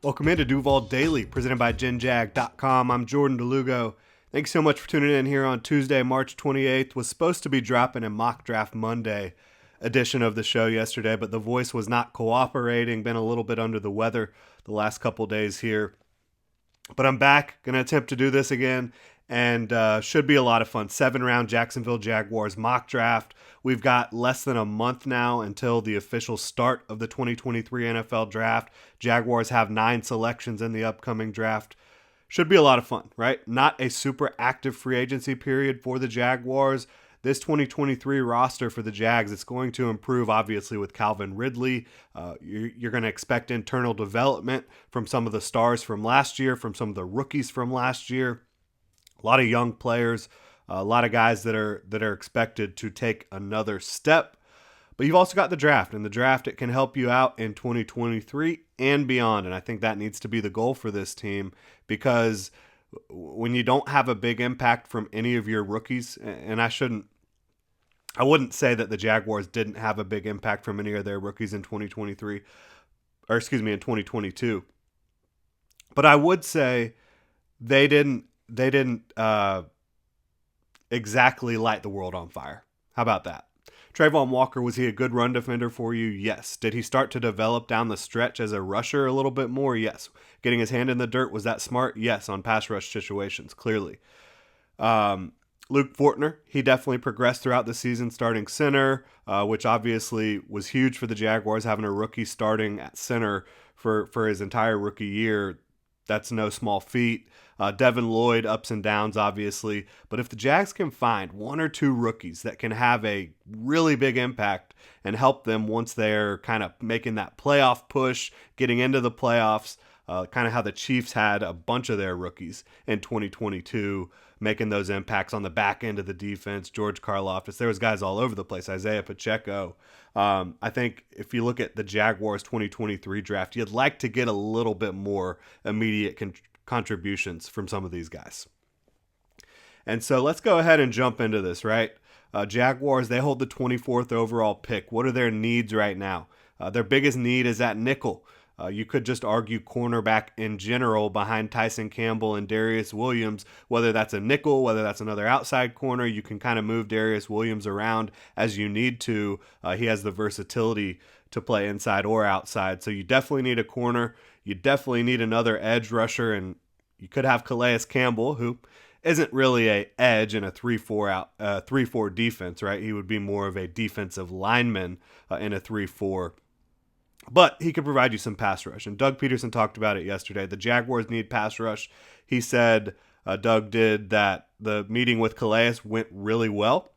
Welcome into Duval Daily, presented by GenJag.com. I'm Jordan Lugo. Thanks so much for tuning in here on Tuesday, March 28th. Was supposed to be dropping a mock draft Monday edition of the show yesterday, but the voice was not cooperating. Been a little bit under the weather the last couple days here. But I'm back, going to attempt to do this again, and should be a lot of fun. 7-round Jacksonville Jaguars mock draft. We've got less than a month now until the official start of the 2023 NFL draft. Jaguars have 9 selections in the upcoming draft. Should be a lot of fun, right? Not a super active free agency period for the Jaguars. This 2023 roster for the Jags, it's going to improve, obviously, with Calvin Ridley. You're going to expect internal development from some of the stars from last year, from some of the rookies from last year. A lot of young players, a lot of guys that are expected to take another step. But you've also got the draft, and the draft, it can help you out in 2023 and beyond. And I think that needs to be the goal for this team, because when you don't have a big impact from any of your rookies, and I wouldn't say that the Jaguars didn't have a big impact from any of their rookies in 2023, or excuse me, in 2022. But I would say they didn't exactly light the world on fire. How about that? Trayvon Walker, was he a good run defender for you? Yes. Did he start to develop down the stretch as a rusher a little bit more? Yes. Getting his hand in the dirt, was that smart? Yes, on pass rush situations, clearly. Luke Fortner, he definitely progressed throughout the season starting center, which obviously was huge for the Jaguars, having a rookie starting at center for his entire rookie year. That's no small feat. Devin Lloyd, ups and downs, obviously. But if the Jags can find 1 or 2 rookies that can have a really big impact and help them once they're kind of making that playoff push, getting into the playoffs, kind of how the Chiefs had a bunch of their rookies in 2022, making those impacts on the back end of the defense. George Karlaftis, there was guys all over the place. Isaiah Pacheco. I think if you look at the Jaguars 2023 draft, you'd like to get a little bit more immediate contributions from some of these guys. And so let's go ahead and jump into this, right? Jaguars, they hold the 24th overall pick. What are their needs right now? Their biggest need is at nickel. You could just argue cornerback in general behind Tyson Campbell and Darius Williams, whether that's a nickel, whether that's another outside corner. You can kind of move Darius Williams around as you need to. He has the versatility to play inside or outside. So you definitely need a corner. You definitely need another edge rusher, and you could have Calais Campbell, who isn't really a edge in a 3-4 defense, right? He would be more of a defensive lineman in a 3-4. But he could provide you some pass rush. And Doug Peterson talked about it yesterday. The Jaguars need pass rush. He said, Doug did, that the meeting with Calais went really well.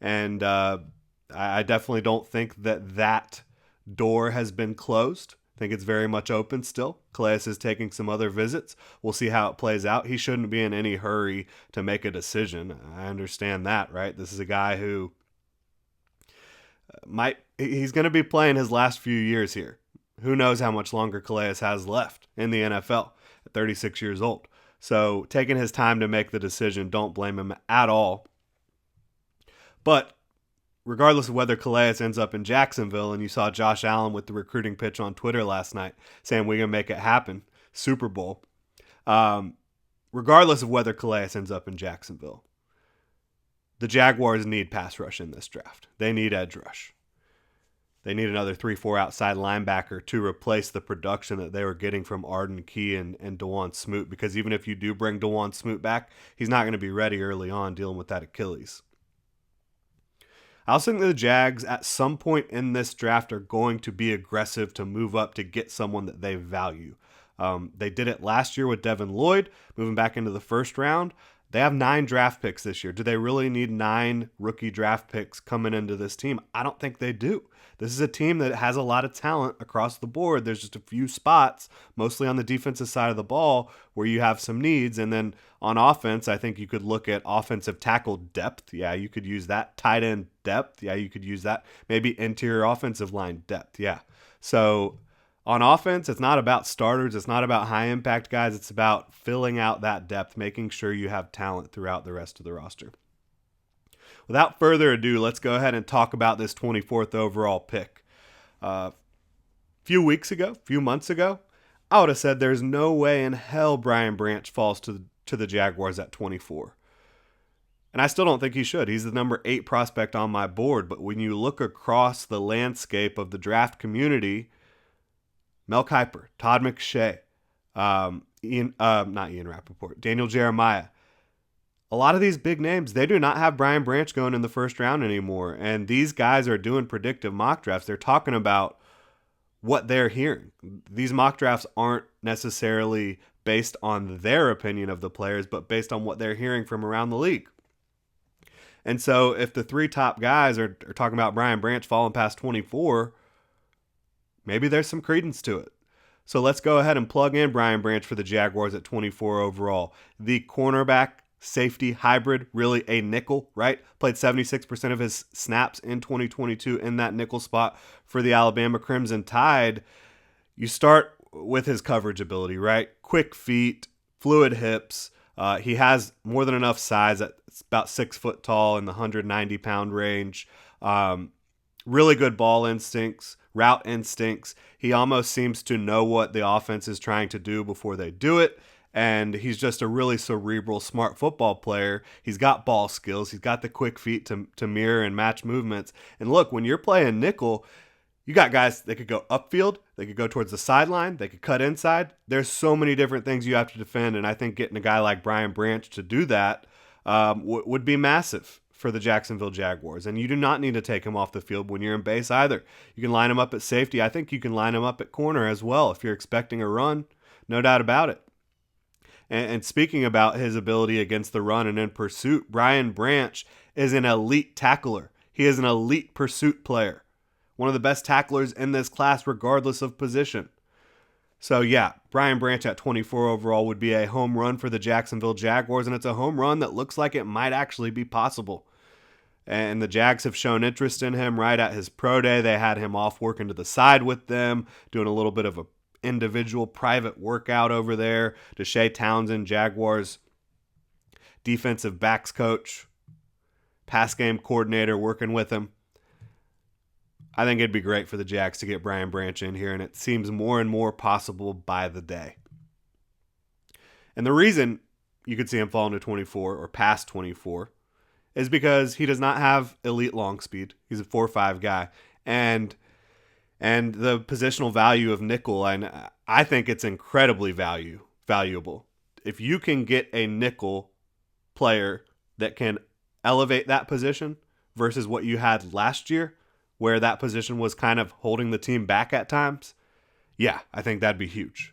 And I definitely don't think that door has been closed. I think it's very much open still. Calais is taking some other visits. We'll see how it plays out. He shouldn't be in any hurry to make a decision. I understand that, right? This is a guy who he's going to be playing his last few years here. Who knows how much longer Calais has left in the NFL at 36 years old. So taking his time to make the decision, don't blame him at all. But regardless of whether Calais ends up in Jacksonville, and you saw Josh Allen with the recruiting pitch on Twitter last night saying we're going to make it happen, Super Bowl. Regardless of whether Calais ends up in Jacksonville, the Jaguars need pass rush in this draft. They need edge rush. They need another 3-4 outside linebacker to replace the production that they were getting from Arden Key and DeJuan Smoot, because even if you do bring DeJuan Smoot back, he's not going to be ready early on dealing with that Achilles. I also think that the Jags at some point in this draft are going to be aggressive to move up to get someone that they value. They did it last year with Devin Lloyd, moving back into the first round. They have 9 draft picks this year. Do they really need 9 rookie draft picks coming into this team? I don't think they do. This is a team that has a lot of talent across the board. There's just a few spots, mostly on the defensive side of the ball, where you have some needs. And then on offense, I think you could look at offensive tackle depth. Yeah, you could use that. Tight end depth. Yeah, you could use that. Maybe interior offensive line depth. Yeah. So on offense, it's not about starters. It's not about high impact guys. It's about filling out that depth, making sure you have talent throughout the rest of the roster. Without further ado, let's go ahead and talk about this 24th overall pick. Few months ago, I would have said there's no way in hell Brian Branch falls to the Jaguars at 24. And I still don't think he should. He's the number 8 prospect on my board. But when you look across the landscape of the draft community, Mel Kiper, Todd McShay, not Ian Rappaport, Daniel Jeremiah, a lot of these big names, they do not have Brian Branch going in the first round anymore. And these guys are doing predictive mock drafts. They're talking about what they're hearing. These mock drafts aren't necessarily based on their opinion of the players, but based on what they're hearing from around the league. And so if the 3 top guys are talking about Brian Branch falling past 24, maybe there's some credence to it. So let's go ahead and plug in Brian Branch for the Jaguars at 24 overall. The cornerback safety hybrid, really a nickel, right? Played 76% of his snaps in 2022 in that nickel spot for the Alabama Crimson Tide. You start with his coverage ability, right? Quick feet, fluid hips. He has more than enough size. It's about 6 foot tall in the 190-pound range. Really good ball instincts, route instincts. He almost seems to know what the offense is trying to do before they do it. And he's just a really cerebral, smart football player. He's got ball skills. He's got the quick feet to mirror and match movements. And look, when you're playing nickel, you got guys that could go upfield. They could go towards the sideline. They could cut inside. There's so many different things you have to defend. And I think getting a guy like Brian Branch to do that would be massive for the Jacksonville Jaguars. And you do not need to take him off the field when you're in base either. You can line him up at safety. I think you can line him up at corner as well if you're expecting a run. No doubt about it. And speaking about his ability against the run and in pursuit, Brian Branch is an elite tackler. He is an elite pursuit player. One of the best tacklers in this class regardless of position. So yeah, Brian Branch at 24 overall would be a home run for the Jacksonville Jaguars, and it's a home run that looks like it might actually be possible. And the Jags have shown interest in him right at his pro day. They had him off working to the side with them, doing a little bit of a individual private workout over there. Deshae Townsend, Jaguars defensive backs coach, pass game coordinator, working with him. I think it'd be great for the Jags to get Brian Branch in here, and it seems more and more possible by the day. And the reason you could see him falling to 24 or past 24 is because he does not have elite long speed. He's a 4.5 guy. And the positional value of nickel, and I think it's incredibly valuable. If you can get a nickel player that can elevate that position versus what you had last year, where that position was kind of holding the team back at times, yeah, I think that'd be huge.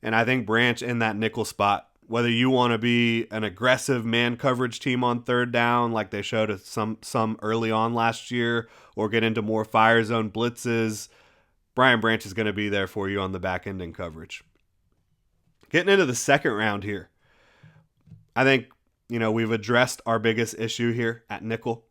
And I think Branch in that nickel spot, whether you want to be an aggressive man coverage team on third down like they showed us some early on last year, or get into more fire zone blitzes, Brian Branch is going to be there for you on the back end in coverage. Getting into the second round here, I think, we've addressed our biggest issue here at nickel.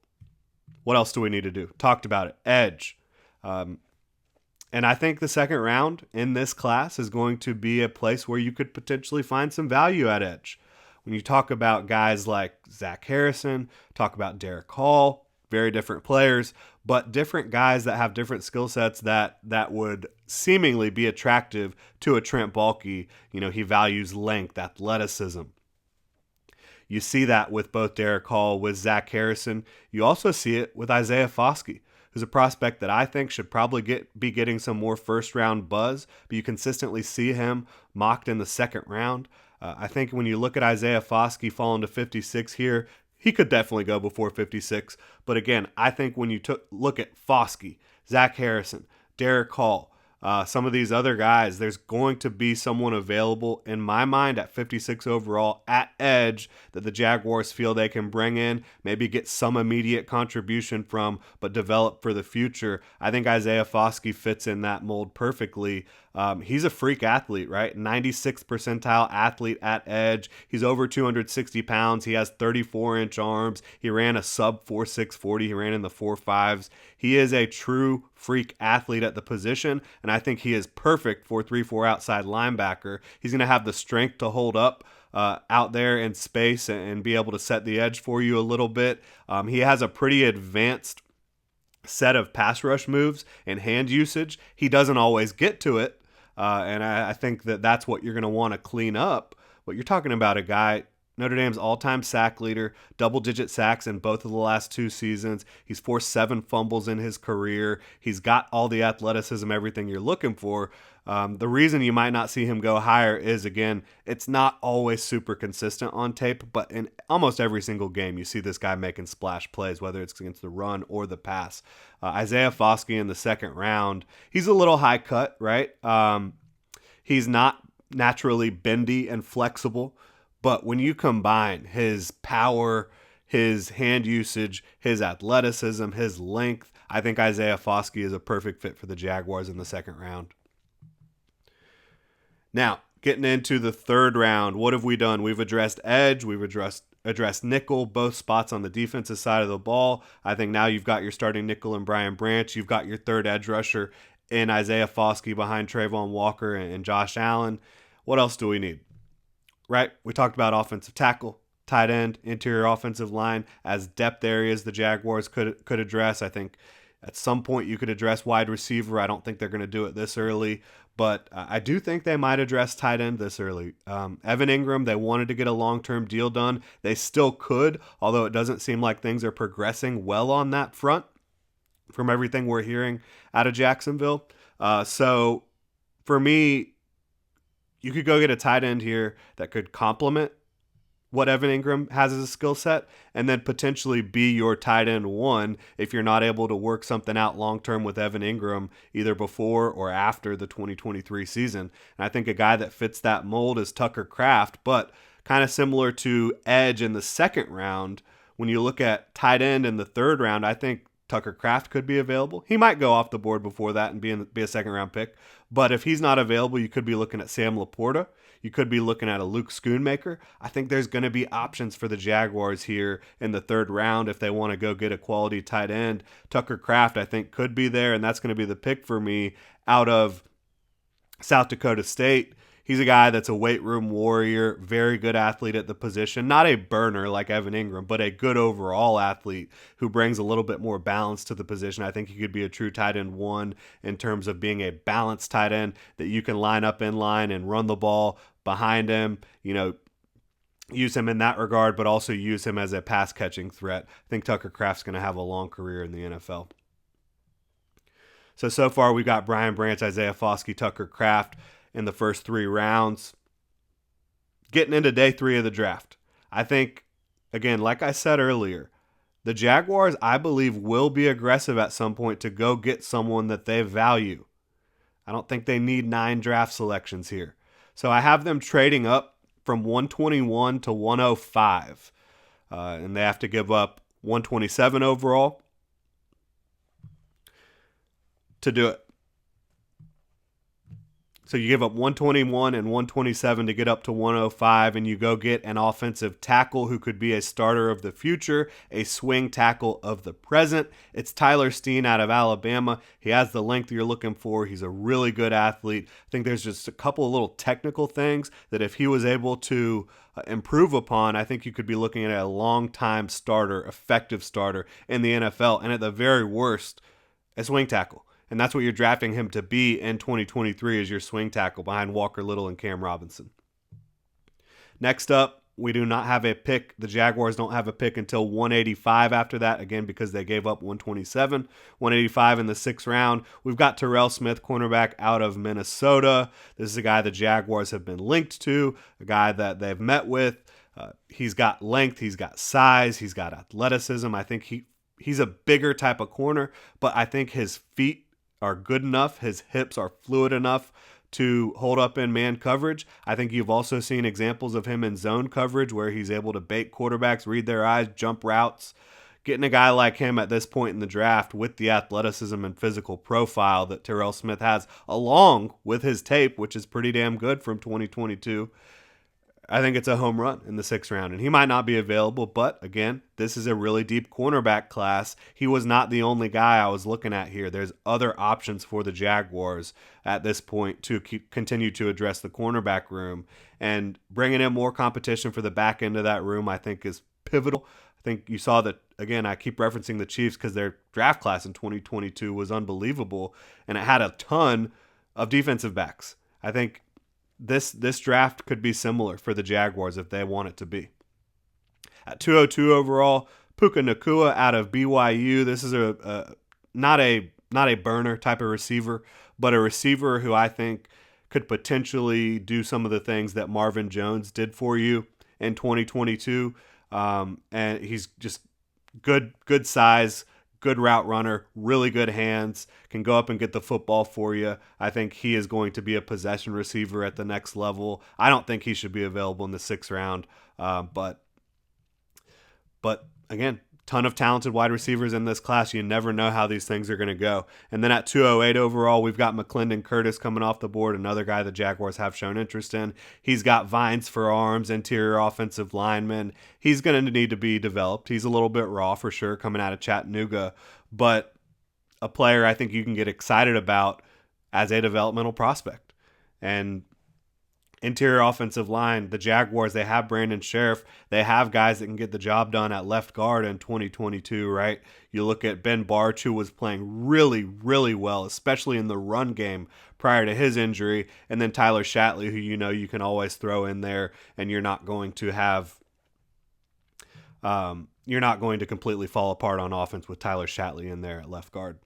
What else do we need to do? Talked about it. Edge. And I think the second round in this class is going to be a place where you could potentially find some value at edge. When you talk about guys like Zach Harrison, talk about Derek Hall, very different players, but different guys that have different skill sets that would seemingly be attractive to a Trent Baalke. He values length, athleticism. You see that with both Derek Hall, with Zach Harrison. You also see it with Isaiah Foskey, who's a prospect that I think should probably be getting some more first-round buzz, but you consistently see him mocked in the second round. I think when you look at Isaiah Foskey falling to 56 here, he could definitely go before 56. But again, I think when you look at Foskey, Zach Harrison, Derek Hall, some of these other guys, there's going to be someone available in my mind at 56 overall at edge that the Jaguars feel they can bring in, maybe get some immediate contribution from, but develop for the future. I think Isaiah Foskey fits in that mold perfectly. He's a freak athlete, right? 96th percentile athlete at edge. He's over 260 pounds. He has 34-inch arms. He ran a sub 4.6 40. He ran in the 4.5s. He is a true freak athlete at the position, and I think he is perfect for 3-4 outside linebacker. He's going to have the strength to hold up out there in space and be able to set the edge for you a little bit. He has a pretty advanced set of pass rush moves and hand usage. He doesn't always get to it, And I think that that's what you're going to want to clean up. But you're talking about a guy, Notre Dame's all-time sack leader, double-digit sacks in both of the last 2 seasons. He's forced 7 fumbles in his career. He's got all the athleticism, everything you're looking for. The reason you might not see him go higher is, again, it's not always super consistent on tape, but in almost every single game you see this guy making splash plays, whether it's against the run or the pass. Isaiah Foskey in the second round, he's a little high cut, right? He's not naturally bendy and flexible, but when you combine his power, his hand usage, his athleticism, his length, I think Isaiah Foskey is a perfect fit for the Jaguars in the second round. Now, getting into the third round, what have we done? We've addressed edge, we've addressed nickel, both spots on the defensive side of the ball. I think now you've got your starting nickel in Brian Branch. You've got your third edge rusher in Isaiah Foskey behind Trayvon Walker and Josh Allen. What else do we need? Right? We talked about offensive tackle, tight end, interior offensive line as depth areas the Jaguars could address. I think at some point you could address wide receiver. I don't think they're going to do it this early, but I do think they might address tight end this early. Evan Ingram, they wanted to get a long-term deal done. They still could, although it doesn't seem like things are progressing well on that front from everything we're hearing out of Jacksonville. So for me, you could go get a tight end here that could complement what Evan Ingram has as a skill set, and then potentially be your tight end one if you're not able to work something out long-term with Evan Ingram either before or after the 2023 season. And I think a guy that fits that mold is Tucker Kraft, but kind of similar to edge in the second round, when you look at tight end in the third round, I think Tucker Kraft could be available. He might go off the board before that and be a second-round pick, but if he's not available, you could be looking at Sam Laporta. You could be looking at a Luke Schoonmaker. I think there's going to be options for the Jaguars here in the third round if they want to go get a quality tight end. Tucker Kraft, I think, could be there, and that's going to be the pick for me out of South Dakota State. He's a guy that's a weight room warrior, very good athlete at the position. Not a burner like Evan Ingram, but a good overall athlete who brings a little bit more balance to the position. I think he could be a true tight end one in terms of being a balanced tight end that you can line up in line and run the ball behind him, use him in that regard, but also use him as a pass catching threat. I think Tucker Kraft's going to have a long career in the NFL. So far we've got Brian Branch, Isaiah Foskey, Tucker Kraft in the first 3 rounds. Getting into day 3 of the draft, I think, again, like I said earlier, the Jaguars, I believe, will be aggressive at some point to go get someone that they value. I don't think they need 9 draft selections here. So I have them trading up from 121 to 105. And they have to give up 127 overall to do it. So you give up 121 and 127 to get up to 105, and you go get an offensive tackle who could be a starter of the future, a swing tackle of the present. It's Tyler Steen out of Alabama. He has the length you're looking for. He's a really good athlete. I think there's just a couple of little technical things that if he was able to improve upon, I think you could be looking at a long-time starter, effective starter in the NFL, and at the very worst, a swing tackle. And that's what you're drafting him to be in 2023 as your swing tackle behind Walker Little and Cam Robinson. Next up, we do not have a pick. The Jaguars don't have a pick until 185 after that, again, because they gave up 127. 185 in the 6th round. We've got Terrell Smith, cornerback out of Minnesota. This is a guy the Jaguars have been linked to, a guy that they've met with. He's got length, he's got size, he's got athleticism. I think he's a bigger type of corner, but I think his feet are good enough, his hips are fluid enough to hold up in man coverage. I think you've also seen examples of him in zone coverage where he's able to bait quarterbacks, read their eyes, jump routes. Getting a guy like him at this point in the draft with the athleticism and physical profile that Terrell Smith has, along with his tape, which is pretty damn good from 2022, I think it's a home run in the 6th round. And he might not be available, but again, this is a really deep cornerback class. He was not the only guy I was looking at here. There's other options for the Jaguars at this point to continue to address the cornerback room. And bringing in more competition for the back end of that room, I think, is pivotal. I think you saw that, again, I keep referencing the Chiefs because their draft class in 2022 was unbelievable, and it had a ton of defensive backs. I think this draft could be similar for the Jaguars if they want it to be. At 202 overall, Puka Nacua out of BYU. This is not a burner type of receiver, but a receiver who I think could potentially do some of the things that Marvin Jones did for you in 2022. And he's just good size, good route runner, really good hands, can go up and get the football for you. I think he is going to be a possession receiver at the next level. I don't think he should be available in the 6th round, but again, ton of talented wide receivers in this class. You never know how these things are going to go. And then at 208 overall, we've got McClendon Curtis coming off the board, another guy the Jaguars have shown interest in. He's got vines for arms, interior offensive lineman. He's going to need to be developed. He's a little bit raw for sure coming out of Chattanooga, but a player I think you can get excited about as a developmental prospect. And interior offensive line, the Jaguars, they have Brandon Sheriff. They have guys that can get the job done at left guard in 2022, right? You look at Ben Barch, who was playing really, really well, especially in the run game prior to his injury, and then Tyler Shatley, who you can always throw in there, and you're not going to completely fall apart on offense with Tyler Shatley in there at left guard.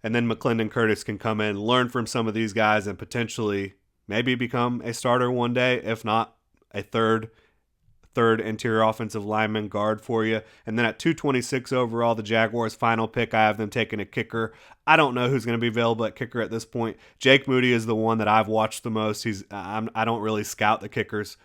And then McClendon Curtis can come in, learn from some of these guys, and potentially maybe become a starter one day, if not a third interior offensive lineman guard for you. And then at 226 overall, the Jaguars' final pick, I have them taking a kicker. I don't know who's going to be available at kicker at this point. Jake Moody is the one that I've watched the most. I don't really scout the kickers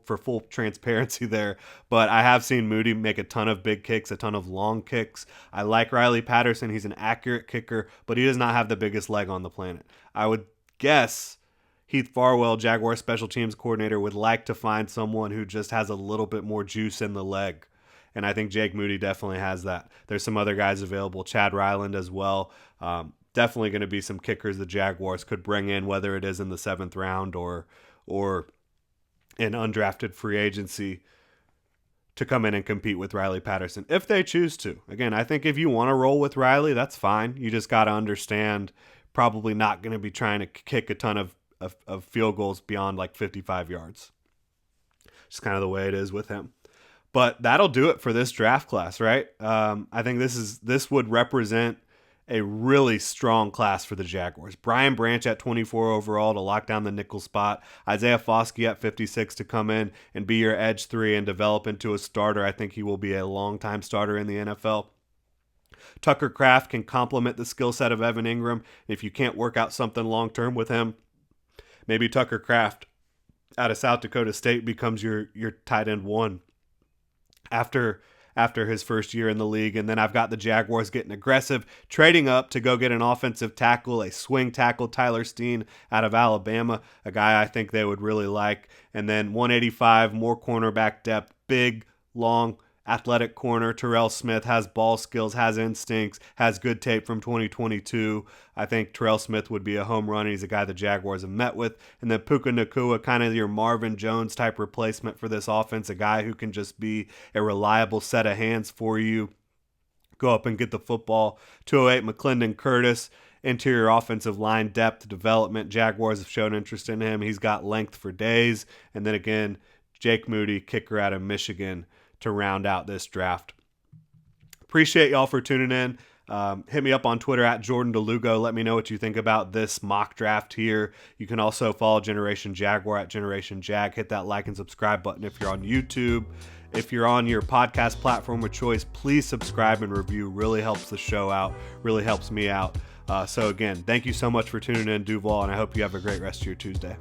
for full transparency there, but I have seen Moody make a ton of big kicks, a ton of long kicks. I like Riley Patterson. He's an accurate kicker, but he does not have the biggest leg on the planet. I would guess Heath Farwell, Jaguar special teams coordinator, would like to find someone who just has a little bit more juice in the leg. And I think Jake Moody definitely has that. There's some other guys available, Chad Ryland as well. Definitely going to be some kickers the Jaguars could bring in, whether it is in the 7th round or in undrafted free agency, to come in and compete with Riley Patterson if they choose to. Again, I think if you want to roll with Riley, that's fine. You just got to understand, probably not going to be trying to kick a ton of field goals beyond like 55 yards. Just kind of the way it is with him. But that'll do it for this draft class, right? I think this would represent a really strong class for the Jaguars. Brian Branch at 24 overall to lock down the nickel spot. Isaiah Foskey at 56 to come in and be your edge 3 and develop into a starter. I think he will be a long-time starter in the NFL. Tucker Kraft can complement the skill set of Evan Ingram. If you can't work out something long-term with him, maybe Tucker Kraft out of South Dakota State becomes your tight end 1 after his first year in the league. And then I've got the Jaguars getting aggressive, trading up to go get an offensive tackle, a swing tackle, Tyler Steen out of Alabama, a guy I think they would really like. And then 185, more cornerback depth, big, long, athletic corner. Terrell Smith has ball skills, has instincts, has good tape from 2022. I think Terrell Smith would be a home run. He's a guy the Jaguars have met with. And then Puka Nacua, kind of your Marvin Jones type replacement for this offense, a guy who can just be a reliable set of hands for you. Go up and get the football. 208, McClendon Curtis, interior offensive line depth development. Jaguars have shown interest in him. He's got length for days. And then again, Jake Moody, kicker out of Michigan, to round out this draft. Appreciate y'all for tuning in. Hit me up on Twitter at Jordan DeLugo. Let me know what you think about this mock draft here. You can also follow Generation Jaguar at Generation Jag. Hit that like and subscribe button if you're on YouTube. If you're on your podcast platform of choice, please subscribe and review. Really helps the show out. Really helps me out. So again, thank you so much for tuning in, Duval, and I hope you have a great rest of your Tuesday.